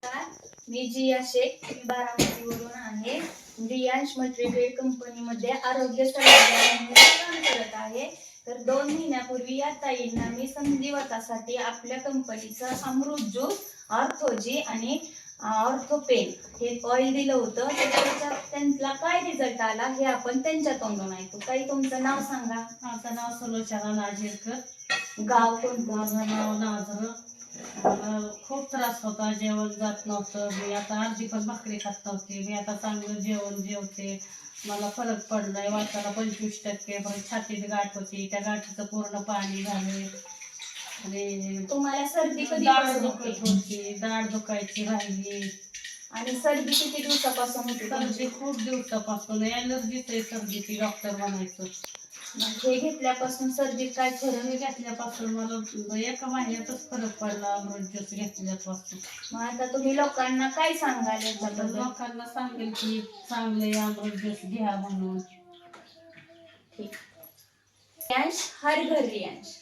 मी जिया शेख, मी बारामतीवरून आहे. रियांश मटेरियल कंपनीमध्ये आरोग्य सल्लागार म्हणून काम करत आहे. तर 2 महिन्यापूर्वी या ताईंना मी संधिवातासाठी आपल्या कंपनीचं अमृत ज्यूस, ऑर्थोजी आणि ऑर्थोपेन हे ऑइल दिलं होतं. तर त्यांना काय रिझल्ट आला हे आपण त्यांच्या तोंडून ऐकू. ताई, तुमचं नाव सांगा. माझं नाव सुलोचना नाझिरकर, गाव कोणतं? माझं नाव नाझर. मला खूप त्रास होता, जेवण जात नव्हतं. मी आता अर्धी पण भाकरी खात नव्हती. मी आता चांगलं जेवण जेवते. मला फरक पडलाय. वाताला 25%. पण छातीत गाठ होती, त्या गाठीचं पूर्ण पाणी झाले. आणि तुम्हाला सर्दी दाढ कधीपासून दुखत होती? होती, दाढ दुखायची राहिली. आणि सर्दी किती दिवसापासून होती? सर्दी खूप दिवसापासून, एलर्जीच आहे सर्दीची, डॉक्टर म्हणायचं. मग हे घेतल्यापासून सर्दीत काय फरक? हे घेतल्यापासून मला 1 महिन्यातच फरक पडला, अमृत ज्यूस घेतल्यापासून. मग आता तुम्ही लोकांना काय सांगाल याच्याबद्दल? लोकांना सांगेल की चांगले अमृत ज्यूस घ्या म्हणून. ठीक. रियांश, हर घर रियांश.